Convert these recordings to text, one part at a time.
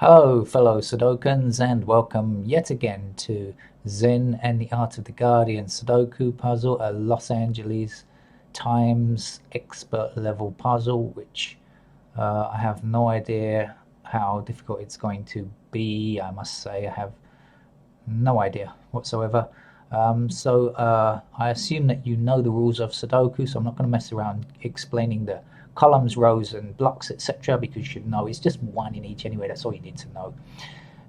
Hello, fellow Sudokans, and welcome yet again to Zen and the Art of the Guardian Sudoku puzzle, a Los Angeles Times expert level puzzle, which I have no idea how difficult it's going to be. I must say, I have no idea whatsoever. I assume that you know the rules of Sudoku, so I'm not going to mess around explaining the columns, rows, and blocks, etc., because you should know it's just one in each anyway. That's all you need to know.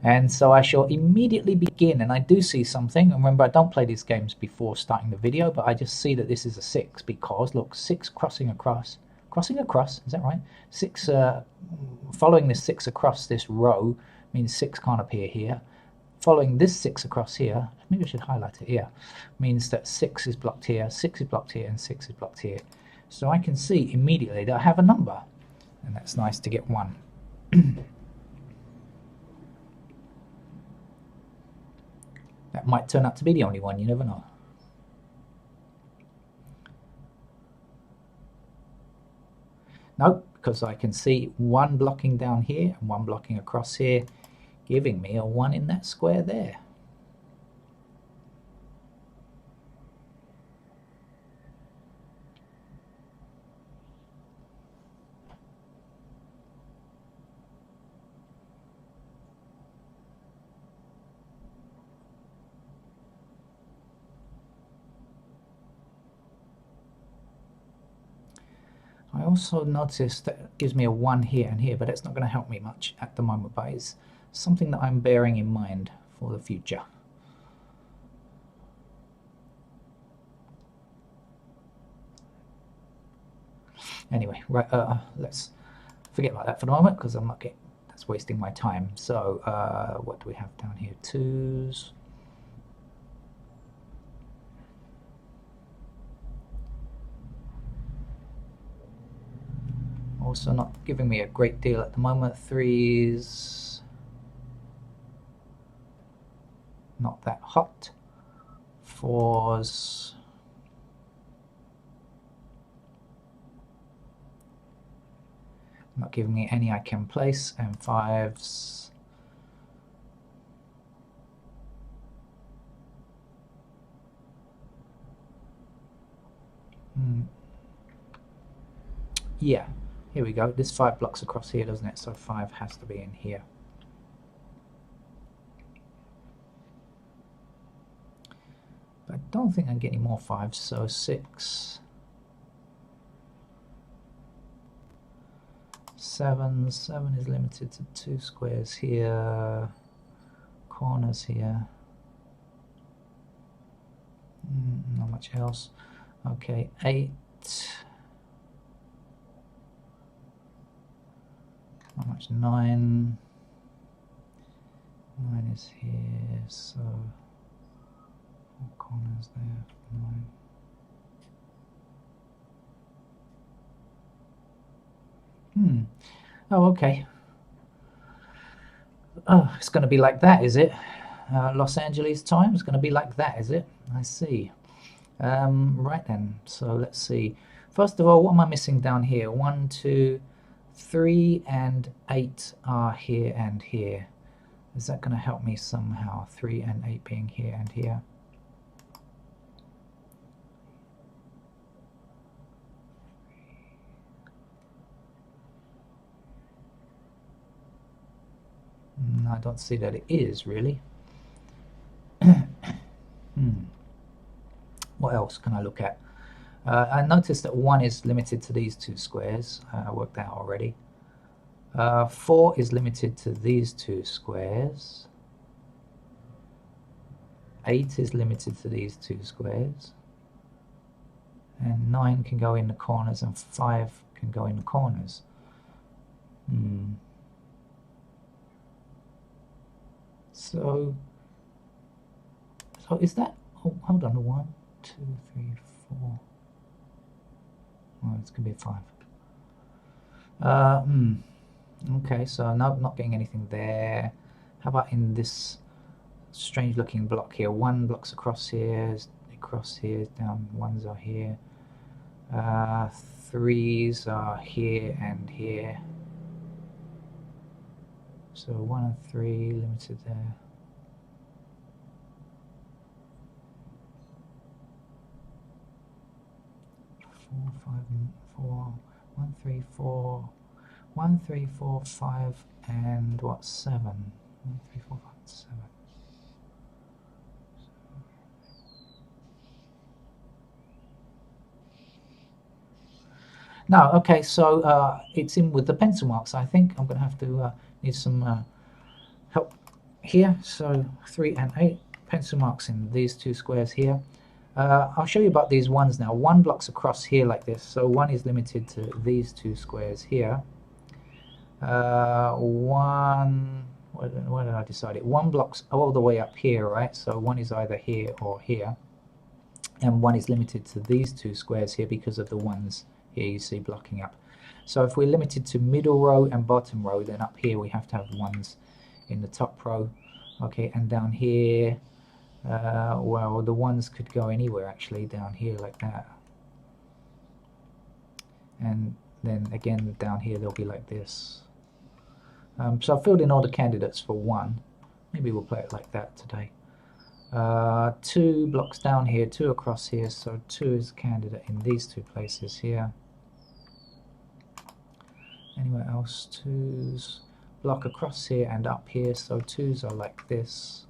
And so I shall immediately begin, and I do see something. And remember, I don't play these games before starting the video, but I just see that this is a 6 because, look, 6 crossing across. Crossing across, is that right? 6, following this 6 across this row means 6 can't appear here. Following this 6 across here, maybe I should highlight it here, means that 6 is blocked here, 6 is blocked here, and 6 is blocked here. So I can see immediately that I have a number, and that's nice to get 1. That might turn out to be the only one, you never know. No, because I can see 1 blocking down here and 1 blocking across here, giving me a 1 in that square there. I also noticed that it gives me a 1 here and here, but it's not going to help me much at the moment, but it's something that I'm bearing in mind for the future. Anyway, right, let's forget about that for the moment because I'm not getting, that's wasting my time. So what do we have down here? 2s. Also not giving me a great deal at the moment. 3s, not that hot. 4s, not giving me any I can place, and 5s. Yeah, here we go. This 5 blocks across here, doesn't it? So 5 has to be in here. But I don't think I can get any more 5s, so 6. 7. 7 is limited to 2 squares here, corners here. Not much else. Okay, 8. Not much. 9. 9 is here, so 4 corners there. 9. Oh, okay. Oh, it's going to be like that, is it? Los Angeles time is going to be like that, is it? I see. Right then, so let's see. First of all, what am I missing down here? 1, 2, 3, and 8 are here and here. Is that going to help me somehow? 3 and 8 being here and here. I don't see that it is, really. What else can I look at? I noticed that 1 is limited to these 2 squares. I worked that out already. 4 is limited to these 2 squares. 8 is limited to these 2 squares. And 9 can go in the corners and 5 can go in the corners. So is that, oh, hold on, 1, 2, 3, 4. Oh, it's going to be 5. Okay, so no, not getting anything there. How about in this strange looking block here? 1 blocks across here, down, 1s are here. 3s are here and here. So 1 and 3 limited there. Four, 5, and 4. 1, 3, 4. 1, 3, 4, 5, and what? 7. 1, 3, 4, 5, 7. No, okay, so it's in with the pencil marks. I think I'm going to have to need some help here. So 3 and 8 pencil marks in these two squares here. I'll show you about these ones now. 1 blocks across here like this, so 1 is limited to these two squares here. 1, where did I decide it? 1 blocks all the way up here, right? So 1 is either here or here, and 1 is limited to these two squares here because of the ones here you see blocking up. So if we're limited to middle row and bottom row, then up here we have to have 1s in the top row. Okay, and down here, well, the 1s could go anywhere actually, down here like that. And then again down here they'll be like this. So I've filled in all the candidates for 1. Maybe we'll play it like that today. 2 blocks down here, 2 across here, so 2 is a candidate in these two places here. Anywhere else? 2s block across here and up here, so 2s are like this.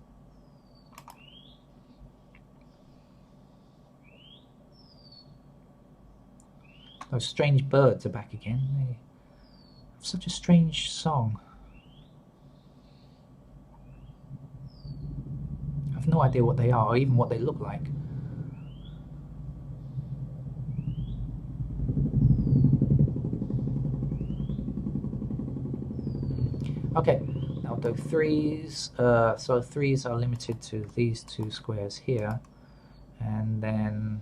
Those strange birds are back again. They have such a strange song. I have no idea what they are or even what they look like. Okay, now do 3s. So 3s are limited to these two squares here, and then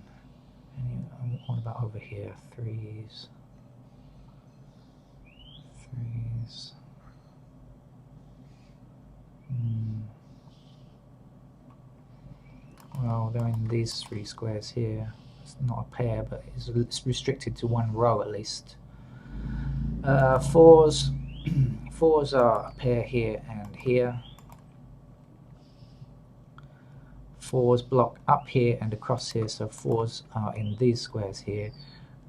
what about over here? 3s. Well, they're in these 3 squares here. It's not a pair, but it's restricted to 1 row at least. 4s. 4s are a pair here and here. 4s block up here and across here, so 4s are in these squares here.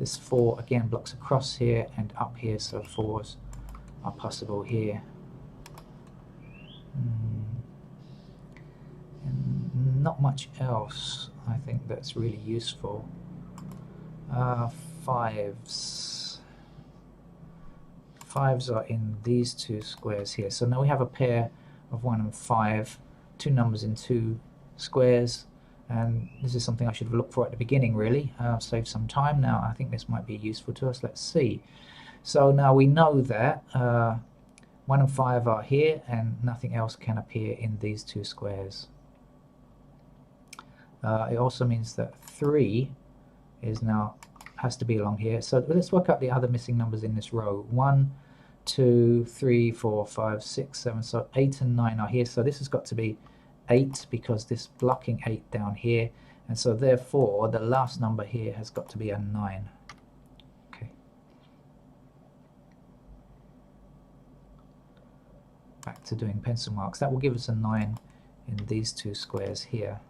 This 4 again blocks across here and up here, so 4s are possible here. And not much else I think that's really useful. 5s. 5s are in these two squares here. So now we have a pair of 1 and 5, 2 numbers in 2 squares, and this is something I should have looked for at the beginning really. Save some time now. I think this might be useful to us. Let's see. So now we know that 1 and 5 are here and nothing else can appear in these 2 squares. It also means that 3 is now has to be along here. So let's work out the other missing numbers in this row. 1, 2, 3, 4, 5, 6, 7. So 8 and 9 are here. So this has got to be 8 because this blocking 8 down here. And so therefore the last number here has got to be a 9. Okay. Back to doing pencil marks. That will give us a 9 in these 2 squares here.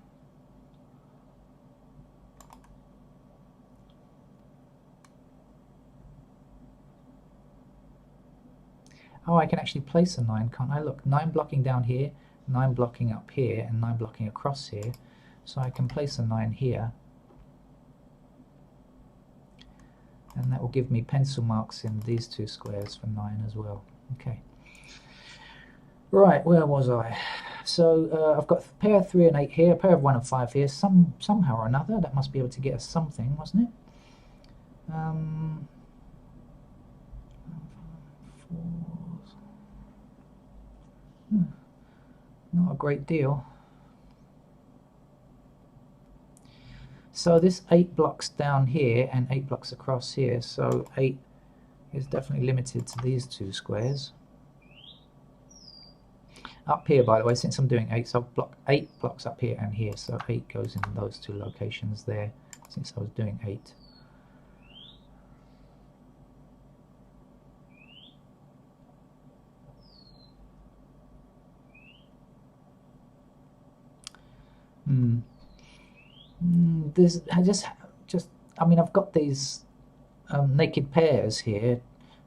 Oh, I can actually place a 9, can't I? Look, 9 blocking down here, 9 blocking up here, and 9 blocking across here. So I can place a 9 here. And that will give me pencil marks in these 2 squares for 9 as well. Okay. Right, where was I? So I've got a pair of 3 and 8 here, a pair of 1 and 5 here. Somehow or another, that must be able to get us something, wasn't it? 4s. Not a great deal. So this 8 blocks down here and 8 blocks across here, so 8 is definitely limited to these 2 squares. Up here, by the way, since I'm doing 8, so I've blocked 8 blocks up here and here, so 8 goes in those 2 locations there, since I was doing 8. This I mean, I've got these naked pairs here,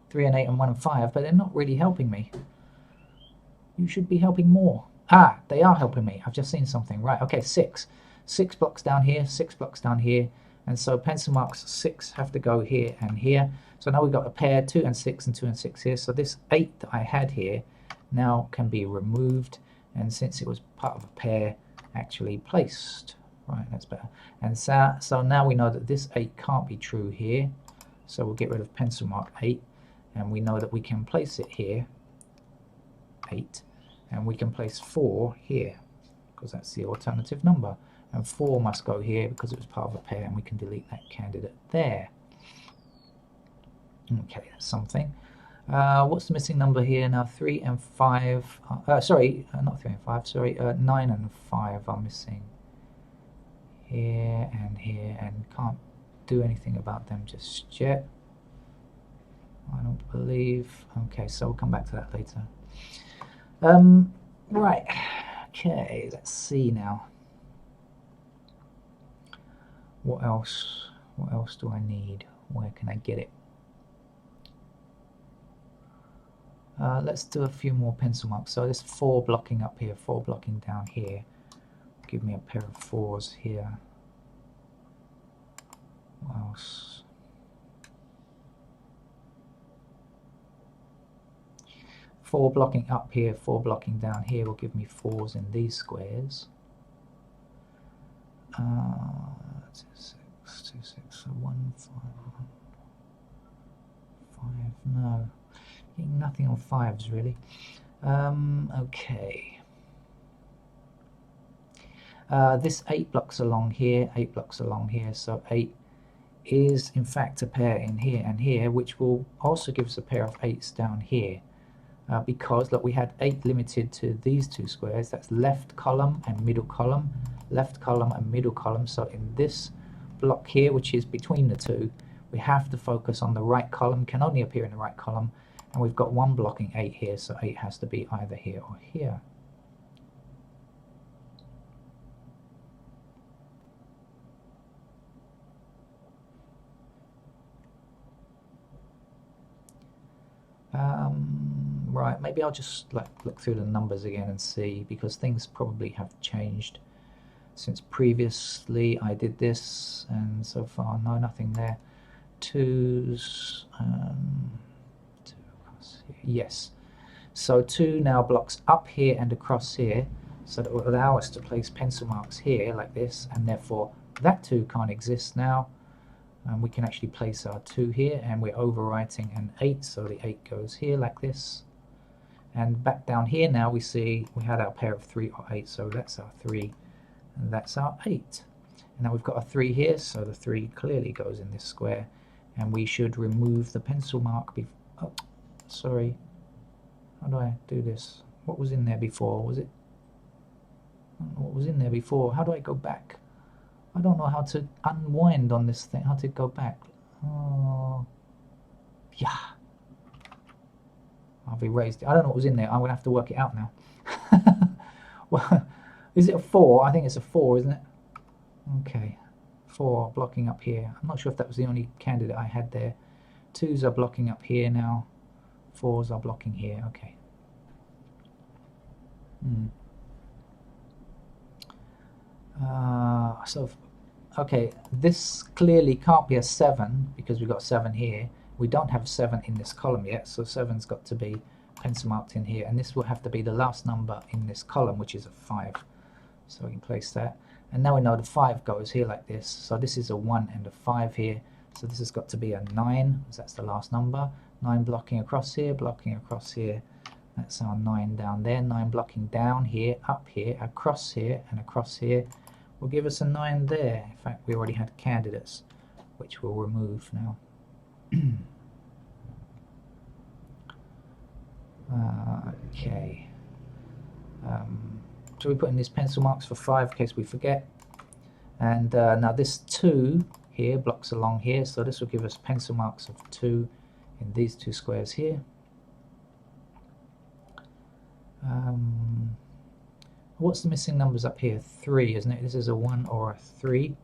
3 and 8 and 1 and 5, but they're not really helping me. You should be helping more. Ah, they are helping me. I've just seen something. Right, okay, 6. 6 blocks down here, 6 blocks down here, and so pencil marks 6 have to go here and here. So now we've got a pair, 2 and 6 and 2 and 6 here. So this 8 that I had here now can be removed, and since it was part of a pair, actually placed. Right, that's better. And so now we know that this 8 can't be true here, so we'll get rid of pencil mark 8, and we know that we can place it here, 8, and we can place 4 here, because that's the alternative number, and 4 must go here because it was part of a pair, and we can delete that candidate there. Okay, that's something. What's the missing number here now? 3 and 5, sorry, not 3 and 5, sorry, 9 and 5 are missing. Here, and can't do anything about them just yet, I don't believe. Okay, so we'll come back to that later. Right, okay, let's see now. What else do I need? Where can I get it? Let's do a few more pencil marks. So there's 4 blocking up here, 4 blocking down here. Give me a pair of 4s here. What else? Four blocking up here, 4 blocking down here will give me 4s in these squares. 2, 6, 2, 6, 1, 5, 5. No, getting nothing on 5s really. Okay. This 8 blocks along here, 8 blocks along here, so 8 is in fact a pair in here and here, which will also give us a pair of 8s down here, because look, we had 8 limited to these 2 squares. That's left column and middle column, left column and middle column. So in this block here, which is between the 2, we have to focus on the right column, can only appear in the right column, and we've got 1 blocking 8 here, so 8 has to be either here or here. Right, maybe I'll just look through the numbers again and see, because things probably have changed since previously I did this, and so far no, nothing there. 2s, 2 across here. Yes, so 2 now blocks up here and across here, so that will allow us to place pencil marks here like this, and therefore that 2 can't exist now. And we can actually place our 2 here, and we're overwriting an 8, so the 8 goes here like this. And back down here now we see we had our pair of 3 or 8, so that's our 3 and that's our 8. And now we've got a 3 here, so the 3 clearly goes in this square, and we should remove the pencil mark oh, sorry, how do I do this? What was in there before? Was it, I don't know what was in there before. How do I go back? I don't know how to unwind on this thing, how to go back. Oh, yeah. I've erased it. I don't know what was in there. I'm going to have to work it out now. Well, is it a 4? I think it's a 4, isn't it? Okay. 4 blocking up here. I'm not sure if that was the only candidate I had there. 2s are blocking up here now. 4s are blocking here. Okay. Okay, this clearly can't be a 7 because we've got 7 here. We don't have 7 in this column yet, so 7's got to be pencil marked in here, and this will have to be the last number in this column, which is a 5. So we can place that, and now we know the 5 goes here like this, so this is a 1 and a 5 here, so this has got to be a 9, because that's the last number. 9 blocking across here, that's our 9 down there. 9 blocking down here, up here, across here, and across here will give us a 9 there. In fact, we already had candidates, which we'll remove now. Okay. So we put in these pencil marks for 5 in case we forget. And now this 2 here blocks along here, so this will give us pencil marks of 2 in these 2 squares here. What's the missing numbers up here? 3, isn't it? This is a 1 or a 3.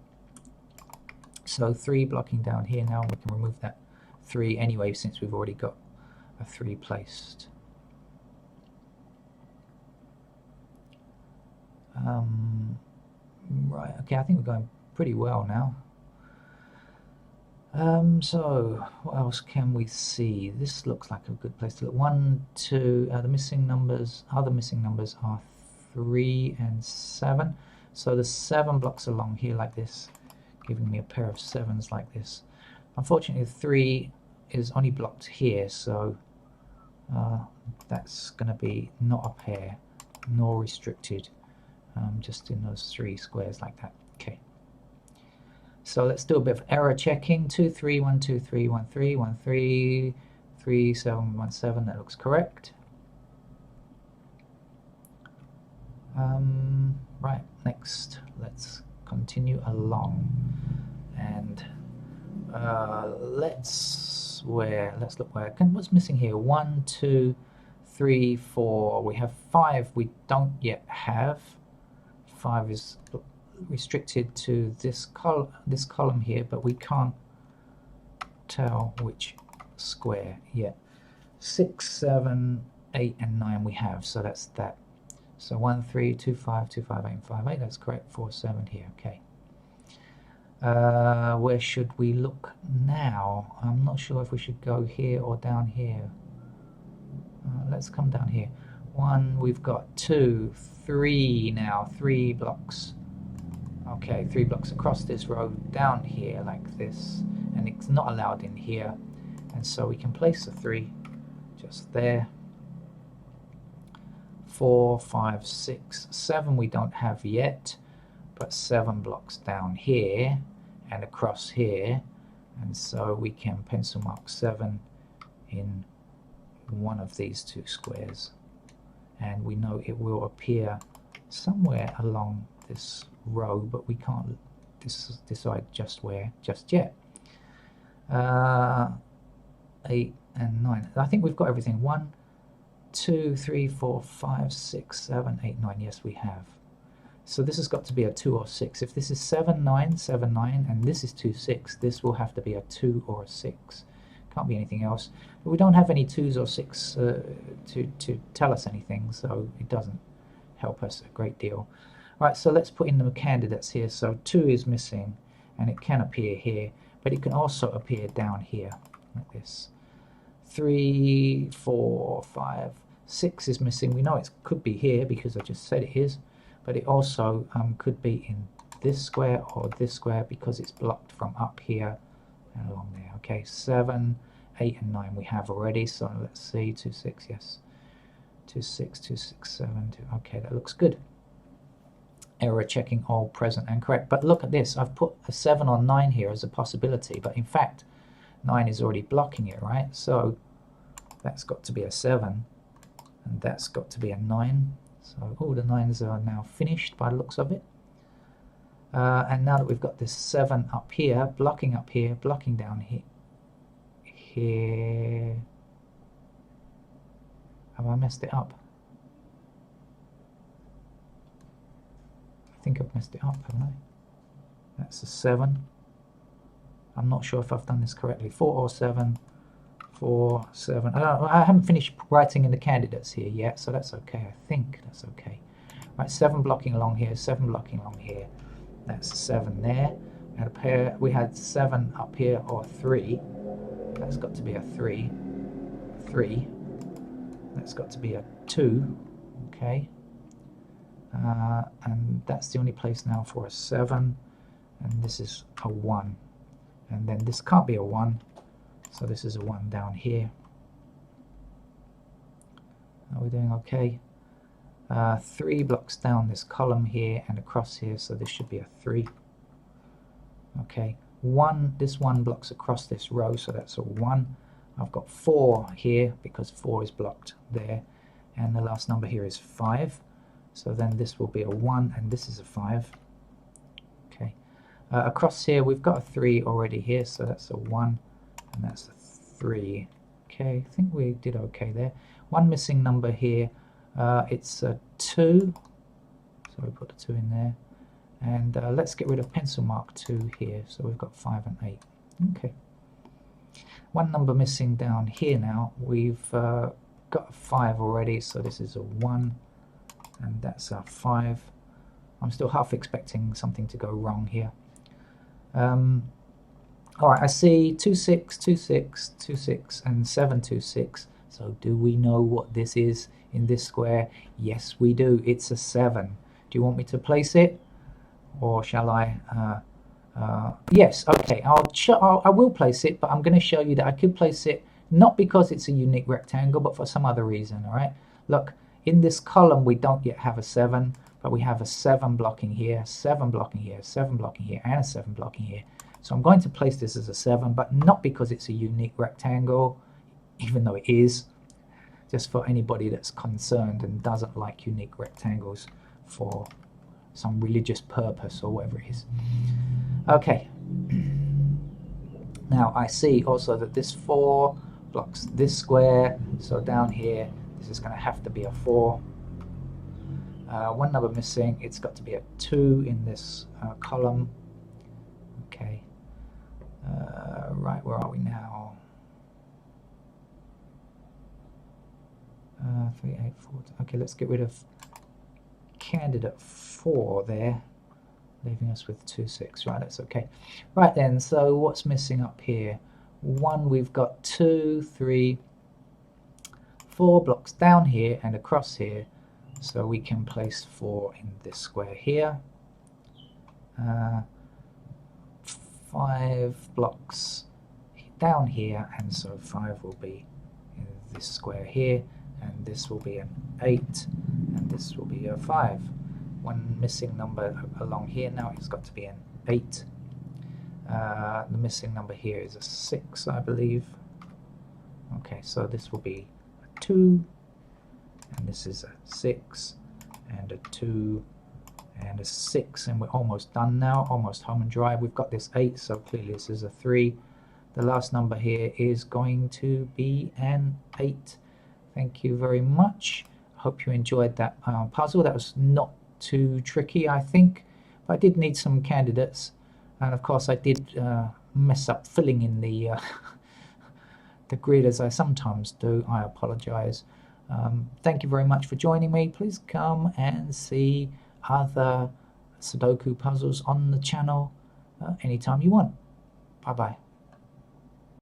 So 3 blocking down here now. We can remove that 3 anyway since we've already got a 3 placed. Right, okay, I think we're going pretty well now. So what else can we see? This looks like a good place to look. 1, 2, the missing numbers, other missing numbers are 3 and 7. So the 7 blocks along here like this, giving me a pair of 7s like this. Unfortunately, 3 is only blocked here, so that's going to be not a pair, nor restricted, just in those 3 squares like that. Okay. So let's do a bit of error checking. 2, 3, 1, 2, 3, 1, 3, 1, 3, 3, 7, 1, 7. That looks correct. Right, next, let's continue along, and let's look where. What's missing here? 1, 2, 3, 4. We have 5. We don't yet have. 5 is restricted to this column here, but we can't tell which square yet. 6, 7, 8, and 9 we have, so that's that. So 1, 3, 2, 5, 2, 5, 8, and 5, 8. That's correct. 4, 7 here. Okay. Where should we look now? I'm not sure if we should go here or down here. Let's come down here. 1, we've got 2, 3 now. 3 blocks. Okay, 3 blocks across this row, down here like this, and it's not allowed in here, and so we can place a 3 just there. 4, 5, 6, 7 we don't have yet, but 7 blocks down here and across here, and so we can pencil mark 7 in one of these 2 squares, and we know it will appear somewhere along this row, but we can't decide just where just yet. 8 and 9. I think we've got everything. 1, 2, 3, 4, 5, 6, 7, 8, 9. Yes, we have. So this has got to be a 2 or 6. If this is 7, 9, 7, 9, and this is 2, 6, this will have to be a 2 or a 6. Can't be anything else. But we don't have any 2s or 6 to tell us anything, so it doesn't help us a great deal. Right, so let's put in the candidates here. So 2 is missing, and it can appear here, but it can also appear down here, like this. 3, 4, 5, 6 is missing. We know it could be here because I just said it is, but it also could be in this square or this square because it's blocked from up here and along there. Okay, 7, 8, and 9 we have already, so let's see, 2, 6, yes. 2, 6, 2, 6, 7, 2. Okay, that looks good. Error checking all present and correct. But look at this, I've put a 7 or 9 here as a possibility, but in fact 9 is already blocking it, right? So that's got to be a 7, and that's got to be a 9. So all the 9s are now finished by the looks of it. And now that we've got this 7 up here, blocking down here. Have I messed it up? I think I've messed it up, haven't I? That's a 7. I'm not sure if I've done this correctly. 4 or 7. 4, 7. I haven't finished writing in the candidates here yet, so that's okay. I think that's okay. Right, 7 blocking along here, 7 blocking along here. That's 7 there. And a pair. We had 7 up here or 3. That's got to be a 3. 3. That's got to be a 2. Okay. And that's the only place now for a 7, and this is a 1, and then this can't be a 1, so this is a 1 down here. Are we doing okay? 3 blocks down this column here and across here, so this should be a 3. Okay, 1, this 1 blocks across this row, so that's a 1. I've got 4 here because 4 is blocked there, and the last number here is 5. So then this will be a 1, and this is a 5. Okay. Across here, we've got a 3 already here, so that's a 1, and that's a 3. Okay, I think we did okay there. One missing number here, it's a 2. So we put the 2 in there. And let's get rid of pencil mark 2 here. So we've got 5 and 8. Okay. One number missing down here now. We've got a 5 already, so this is a 1, and that's a 5. I'm still half expecting something to go wrong here. Alright, I see 2, 6, 2, 6, 2, 6, and 7, 2, 6. So do we know what this is in this square? Yes, we do. It's a 7. Do you want me to place it? Or shall I? Yes, okay, I will place it, but I'm going to show you that I could place it not because it's a unique rectangle, but for some other reason, all right? Look, in this column, we don't yet have a 7, but we have a 7 blocking here, 7 blocking here, 7 blocking here, and a 7 blocking here. So I'm going to place this as a 7, but not because it's a unique rectangle, even though it is, just for anybody that's concerned and doesn't like unique rectangles for some religious purpose or whatever it is. Okay. Now I see also that this 4 blocks this square, so down here this is going to have to be a 4. One number missing, it's got to be a 2 in this column. Okay. Right, where are we now? 3, 8, 4. Okay, let's get rid of candidate 4 there, leaving us with 2, 6. Right, that's okay. Right then, so what's missing up here? 1, we've got 2, 3, 4 blocks down here and across here, so we can place 4 in this square here. 5 blocks down here, and so 5 will be in this square here, and this will be an 8, and this will be a 5. One missing number along here now, it's got to be an 8. The missing number here is a 6, I believe. Okay, so this will be a 2, and this is a 6, and a 2, and a 6, and we're almost done now, almost home and dry. We've got this 8, so clearly this is a 3. The last number here is going to be an 8. Thank you very much. I hope you enjoyed that puzzle. That was not too tricky, I think, but I did need some candidates, and of course I did mess up filling in the the grid, as I sometimes do. I apologize. Thank you very much for joining me. Please come and see other Sudoku puzzles on the channel anytime you want. Bye bye.